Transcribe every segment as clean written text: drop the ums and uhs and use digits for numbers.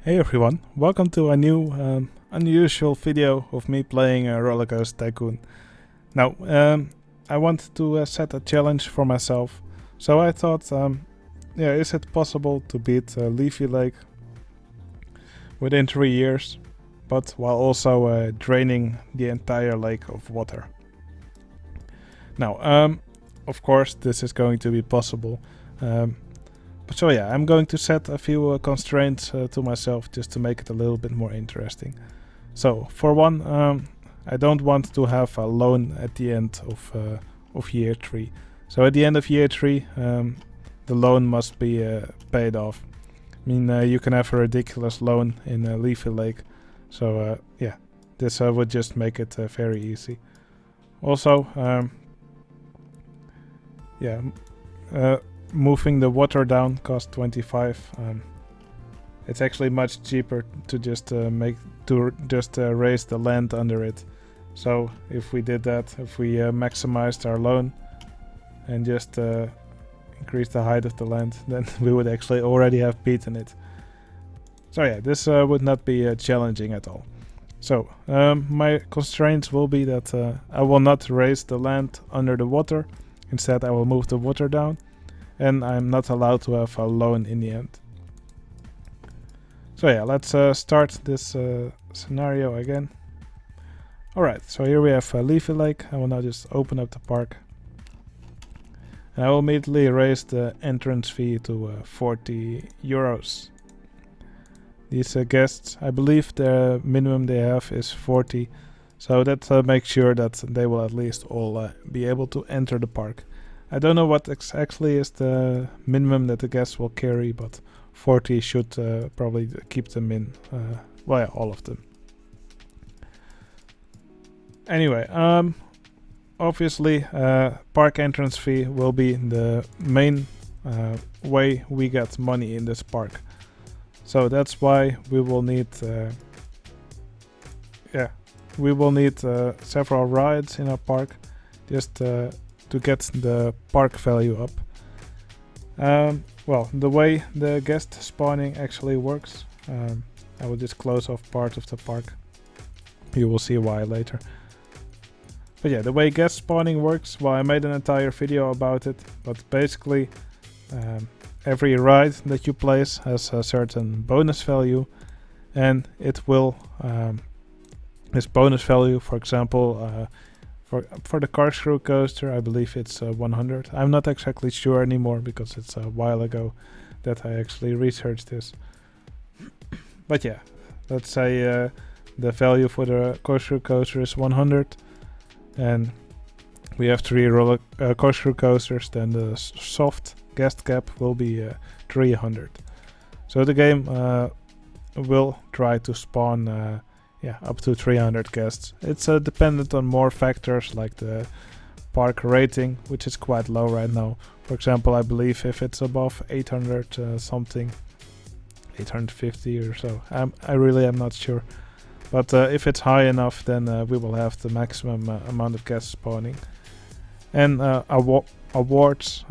Hey everyone, welcome to a new unusual video of me playing Rollercoaster Tycoon. Now, I wanted to set a challenge for myself, so I thought, is it possible to beat Leafy Lake within 3 years, but while also draining the entire lake of water? Now, of course, this is going to be possible. So yeah, I'm going to set a few constraints to myself just to make it a little bit more interesting. So for one, I don't want to have a loan at the end of year 3. So at the end of year 3, the loan must be paid off. I mean, you can have a ridiculous loan in Leafy Lake. So yeah, this would just make it very easy. Also, moving the water down costs 25. It's actually much cheaper to just raise the land under it. So if we did that, if we maximized our loan and just increase the height of the land, then we would actually already have beaten it. So yeah, this would not be challenging at all. So my constraints will be that I will not raise the land under the water. Instead, I will move the water down. And I'm not allowed to have a loan in the end. So yeah, let's start this scenario again. Alright, so here we have Leafy Lake. I will now just open up the park. And I will immediately raise the entrance fee to 40 euros. These guests, I believe the minimum they have is 40. So that makes sure that they will at least all be able to enter the park. I don't know what exactly is the minimum that the guests will carry, but 40 should probably keep them in. Well, yeah, all of them. Anyway, obviously, park entrance fee will be the main way we get money in this park. So that's why we will need, several rides in our park, just to get the park value up. Well, the way the guest spawning actually works, I will just close off part of the park. You will see why later. But yeah, the way guest spawning works, well, I made an entire video about it, but basically every ride that you place has a certain bonus value, and it will, this bonus value, for example, for the corkscrew coaster, I believe it's 100. I'm not exactly sure anymore because it's a while ago that I actually researched this. But yeah, let's say the value for the corkscrew coaster is 100, and we have 3 corkscrew coasters. Then the soft guest cap will be 300. So the game will try to spawn up to 300 guests. It's dependent on more factors like the park rating, which is quite low right now. For example, I believe if it's above 800 something, 850 or so, I really am not sure. But if it's high enough, then we will have the maximum amount of guests spawning. And awards,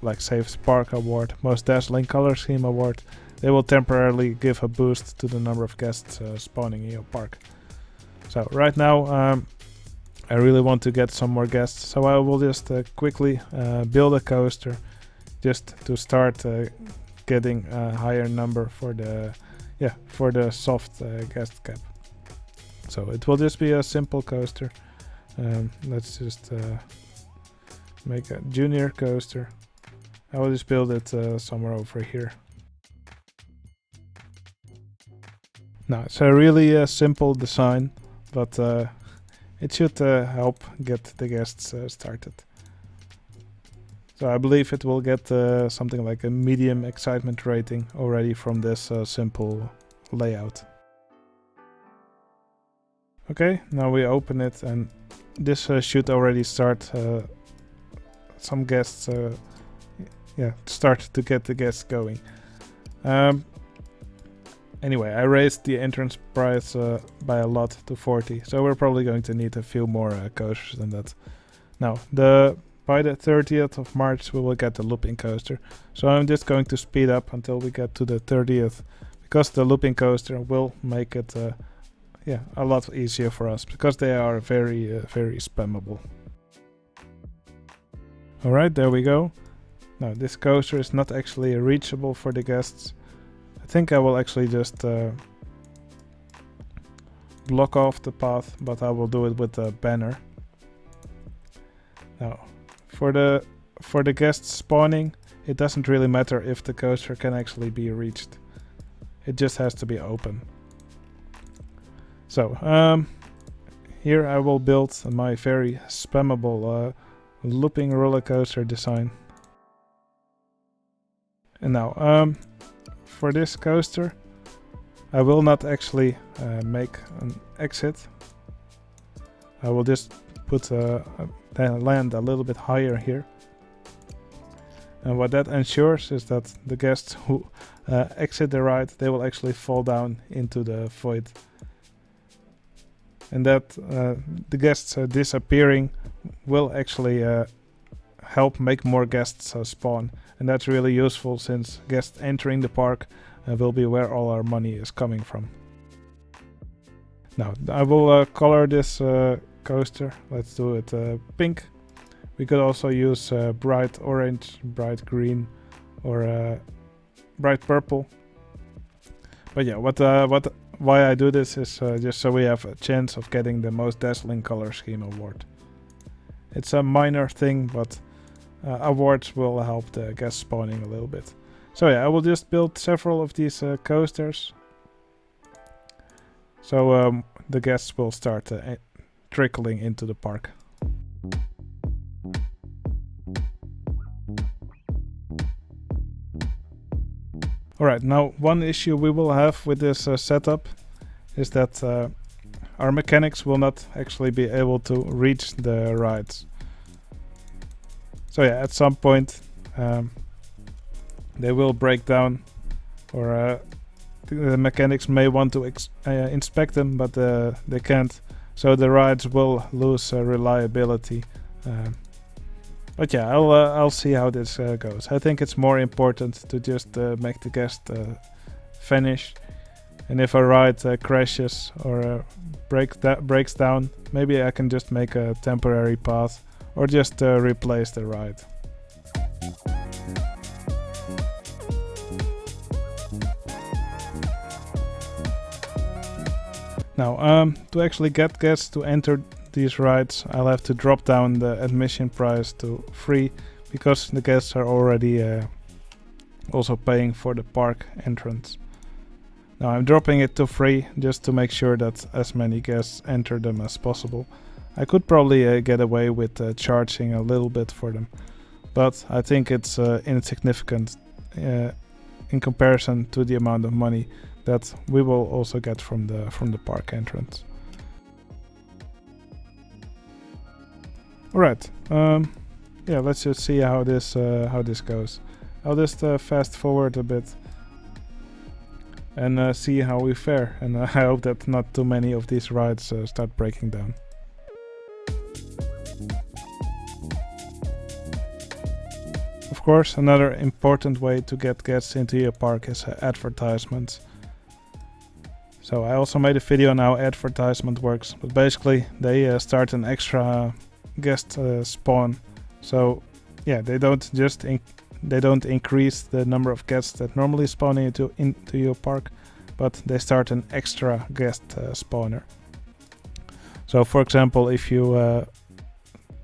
like Safe Park Award, Most Dazzling Color Scheme Award, they will temporarily give a boost to the number of guests spawning in your park. So right now, I really want to get some more guests, so I will just quickly build a coaster just to start getting a higher number for the soft guest cap. So it will just be a simple coaster. Let's just make a junior coaster. I will just build it somewhere over here. Now, it's a really simple design, but it should help get the guests started. So I believe it will get something like a medium excitement rating already from this simple layout. Okay, now we open it, and this should already start some guests, start to get the guests going. Anyway, I raised the entrance price by a lot to 40, so we're probably going to need a few more coasters than that. Now, by the 30th of March we will get the looping coaster, so I'm just going to speed up until we get to the 30th, because the looping coaster will make it yeah, a lot easier for us, because they are very very spammable. Alright, there we go. Now this coaster is not actually reachable for the guests. I think I will actually just block off the path, but I will do it with a banner. Now, for the guests spawning, it doesn't really matter if the coaster can actually be reached. It just has to be open. So, here I will build my very spammable looping roller coaster design. And now, for this coaster, I will not actually make an exit. I will just put land a little bit higher here. And what that ensures is that the guests who exit the ride, they will actually fall down into the void. And that the guests disappearing will actually help make more guests spawn. And that's really useful, since guests entering the park will be where all our money is coming from. Now, I will color this coaster. Let's do it pink. We could also use bright orange, bright green, or bright purple. But yeah, why I do this is just so we have a chance of getting the most dazzling color scheme award. It's a minor thing, but awards will help the guest spawning a little bit. So yeah, I will just build several of these coasters. So the guests will start trickling into the park. Alright, now one issue we will have with this setup is that our mechanics will not actually be able to reach the rides. So yeah, at some point they will break down, or the mechanics may want to inspect them, but they can't. So the rides will lose reliability. But yeah, I'll see how this goes. I think it's more important to just make the guest finish. And if a ride crashes or breaks down, maybe I can just make a temporary path, or just replace the ride. Now, to actually get guests to enter these rides, I'll have to drop down the admission price to free, because the guests are already also paying for the park entrance. Now I'm dropping it to free just to make sure that as many guests enter them as possible. I could probably get away with charging a little bit for them, but I think it's insignificant in comparison to the amount of money that we will also get from the park entrance. Alright, yeah, let's just see how this goes. I'll just fast forward a bit and see how we fare, and I hope that not too many of these rides start breaking down. Of course, another important way to get guests into your park is advertisements. So I also made a video on how advertisement works, but basically they start an extra guest spawn. So yeah, they don't increase the number of guests that normally spawn into your park, but they start an extra guest spawner. So for example, if you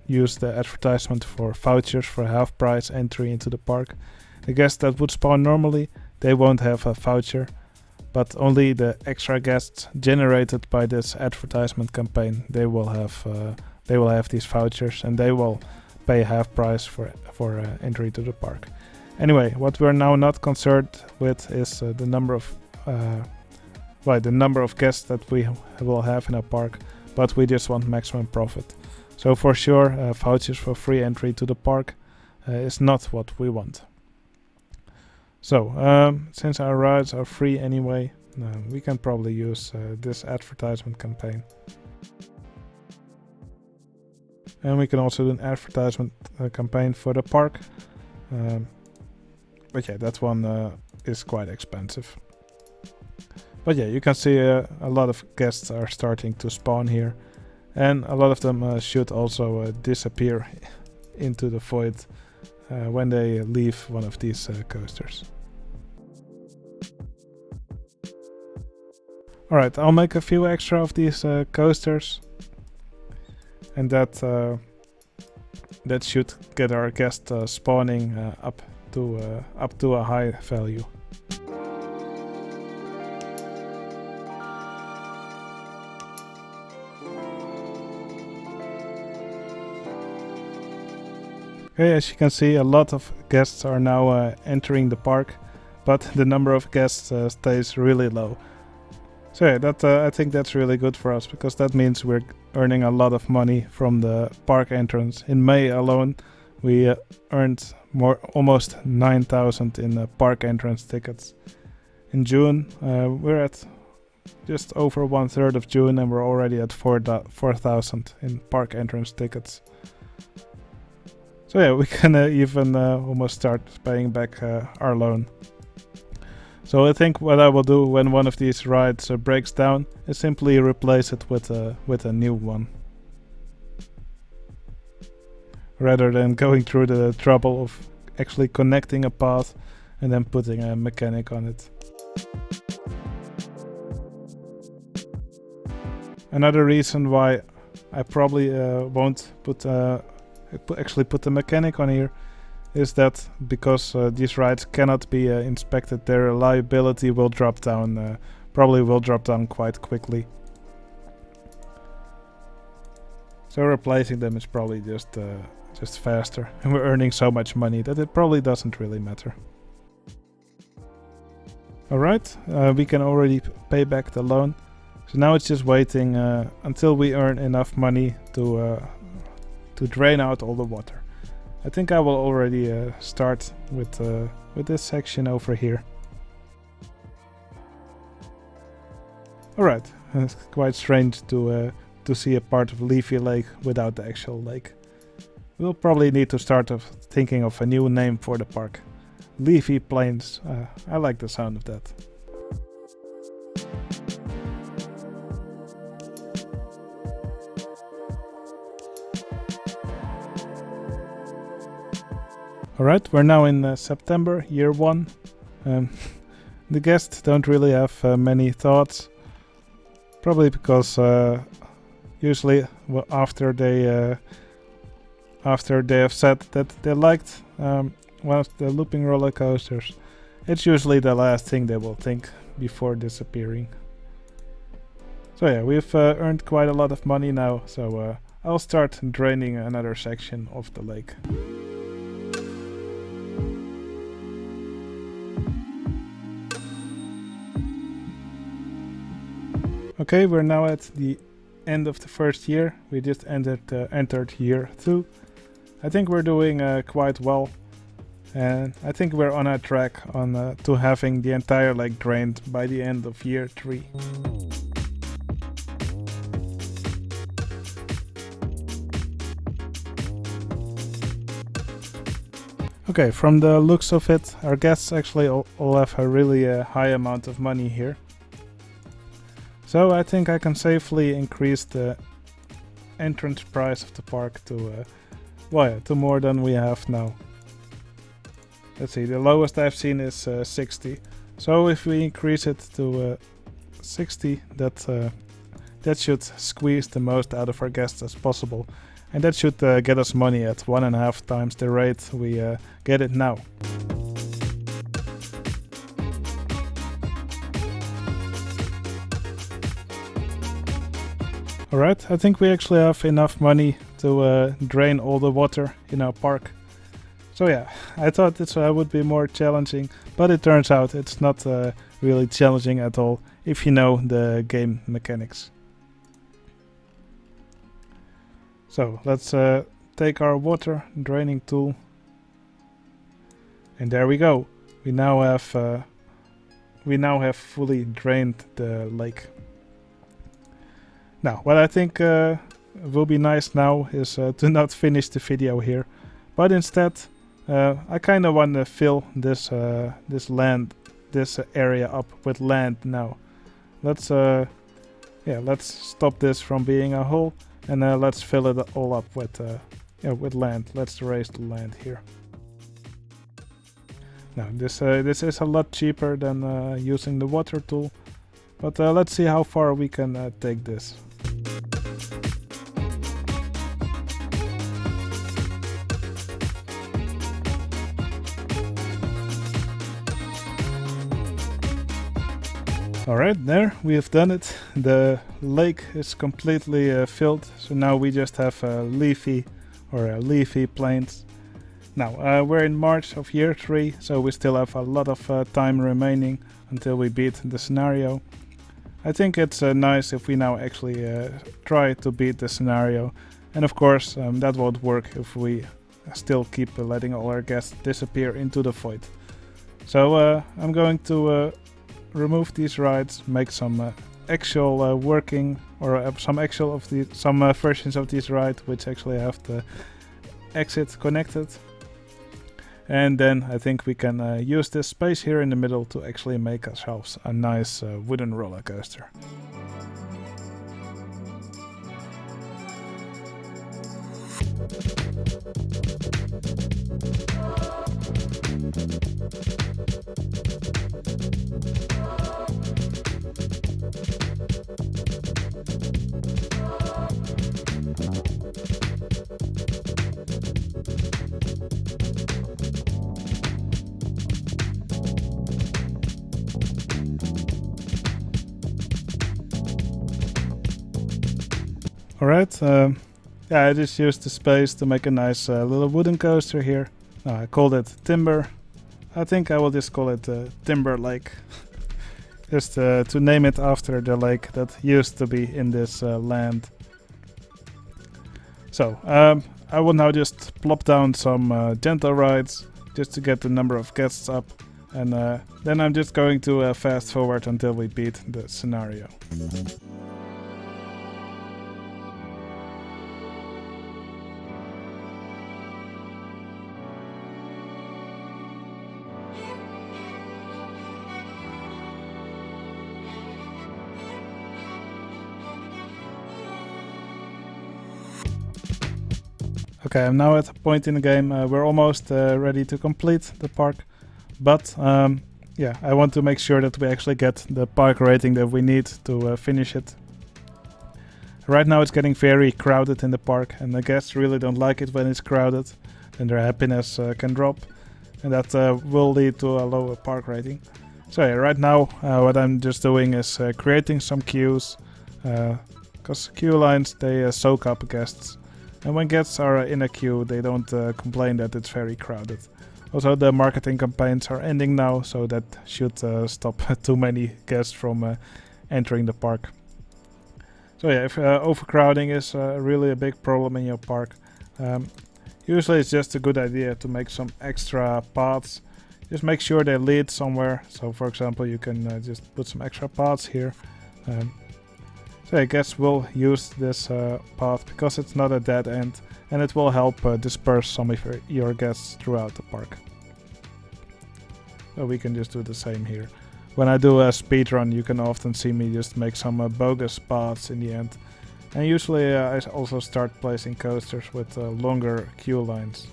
use the advertisement for vouchers for half price entry into the park, the guests that would spawn normally, they won't have a voucher, but only the extra guests generated by this advertisement campaign, they will have these vouchers, and they will pay half price for entry to the park. Anyway, what we're now not concerned with is the number of guests that we will have in our park, but we just want maximum profit. So for sure, vouchers for free entry to the park is not what we want. So since our rides are free anyway, we can probably use this advertisement campaign. And we can also do an advertisement campaign for the park. But yeah, that one is quite expensive. But yeah, you can see a lot of guests are starting to spawn here, and a lot of them should also disappear into the void when they leave one of these coasters. Alright, I'll make a few extra of these coasters, and that should get our guest spawning up to a high value. Okay, as you can see, a lot of guests are now entering the park, but the number of guests stays really low. So yeah, that I think that's really good for us, because that means we're earning a lot of money from the park entrance. In May alone, we earned almost 9,000 in park entrance tickets. In June, we're at just over 1/3 of June, and we're already at 4,000 in park entrance tickets. So yeah, we can even almost start paying back our loan. So I think what I will do when one of these rides breaks down is simply replace it with a new one, rather than going through the trouble of actually connecting a path and then putting a mechanic on it. Another reason why I probably won't put the mechanic on here is that because these rides cannot be inspected, their reliability will drop down, probably will drop down quite quickly. So replacing them is probably just faster, and we're earning so much money that it probably doesn't really matter. Alright, we can already pay back the loan, so now it's just waiting until we earn enough money to drain out all the water. I think I will already start with this section over here. Alright, it's quite strange to see a part of Leafy Lake without the actual lake. We'll probably need to start thinking of a new name for the park. Leafy Plains. I like the sound of that. Alright, we're now in September, year 1. The guests don't really have many thoughts. Probably because usually after they have said that they liked one of the looping roller coasters, it's usually the last thing they will think before disappearing. So yeah, we've earned quite a lot of money now, so I'll start draining another section of the lake. Okay, we're now at the end of the first year. We just entered year 2. I think we're doing quite well, and I think we're on a track to having the entire lake drained by the end of year 3. Okay, from the looks of it, our guests actually all have a really high amount of money here. So I think I can safely increase the entrance price of the park to more than we have now. Let's see, the lowest I've seen is 60. So if we increase it to 60, that should squeeze the most out of our guests as possible. And that should get us money at 1.5 times the rate we get it now. Alright, I think we actually have enough money to drain all the water in our park. So yeah, I thought this would be more challenging, but it turns out it's not really challenging at all if you know the game mechanics. So let's take our water draining tool, and there we go. We now have fully drained the lake. Now, what I think will be nice now is to not finish the video here, but instead I kind of want to fill this area up with land now. let's let's stop this from being a hole, and let's fill it all up with land. Let's raise the land here. Now this is a lot cheaper than using the water tool, but let's see how far we can take this. Alright, there, we have done it. The lake is completely filled, so now we just have leafy plains. Now, we're in March of year 3, so we still have a lot of time remaining until we beat the scenario. I think it's nice if we now actually try to beat the scenario, and of course that won't work if we still keep letting all our guests disappear into the void. So I'm going to remove these rides, make some actual working, or some versions of these rides which actually have the exit connected, and then I think we can use this space here in the middle to actually make ourselves a nice wooden roller coaster. Alright, yeah, I just used the space to make a nice little wooden coaster here. I called it Timber. I think I will just call it Timber Lake. Just to name it after the lake that used to be in this land. So, I will now just plop down some gentle rides just to get the number of guests up. And then I'm just going to fast forward until we beat the scenario. Okay, I'm now at a point in the game, we're almost ready to complete the park, but yeah, I want to make sure that we actually get the park rating that we need to finish it. Right now it's getting very crowded in the park, and the guests really don't like it when it's crowded, and their happiness can drop, and that will lead to a lower park rating. So yeah, right now what I'm just doing is creating some queues, because queue lines, they soak up guests. And when guests are in a queue, they don't complain that it's very crowded. Also, the marketing campaigns are ending now, so that should stop too many guests from entering the park. So yeah, if overcrowding is really a big problem in your park, usually it's just a good idea to make some extra paths. Just make sure they lead somewhere. So for example, you can just put some extra paths here. So I guess we'll use this path because it's not a dead end, and it will help disperse some of your guests throughout the park. So we can just do the same here. When I do a speedrun, you can often see me just make some bogus paths in the end. And usually I also start placing coasters with longer queue lines.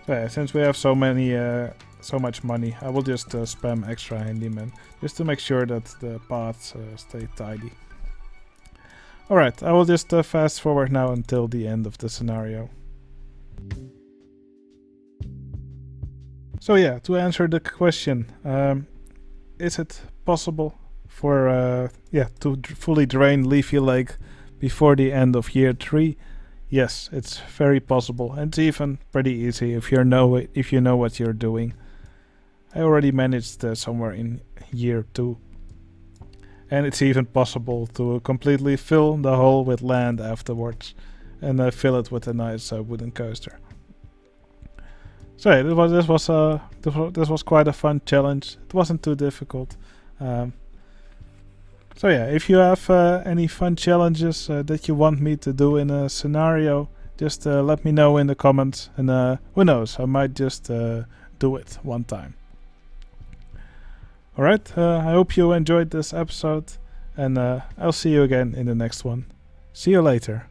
So yeah, since we have so much money, I will just spam extra handyman, just to make sure that the paths stay tidy. Alright, I will just fast forward now until the end of the scenario. So yeah, to answer the question, is it possible for to fully drain Leafy Lake before the end of year 3? Yes, it's very possible, and it's even pretty easy if you know what you're doing. I already managed somewhere in year 2. And it's even possible to completely fill the hole with land afterwards and fill it with a nice wooden coaster. So yeah, this was quite a fun challenge. It wasn't too difficult. So yeah, if you have any fun challenges that you want me to do in a scenario, just let me know in the comments, and who knows, I might just do it one time. Alright, I hope you enjoyed this episode, and I'll see you again in the next one. See you later.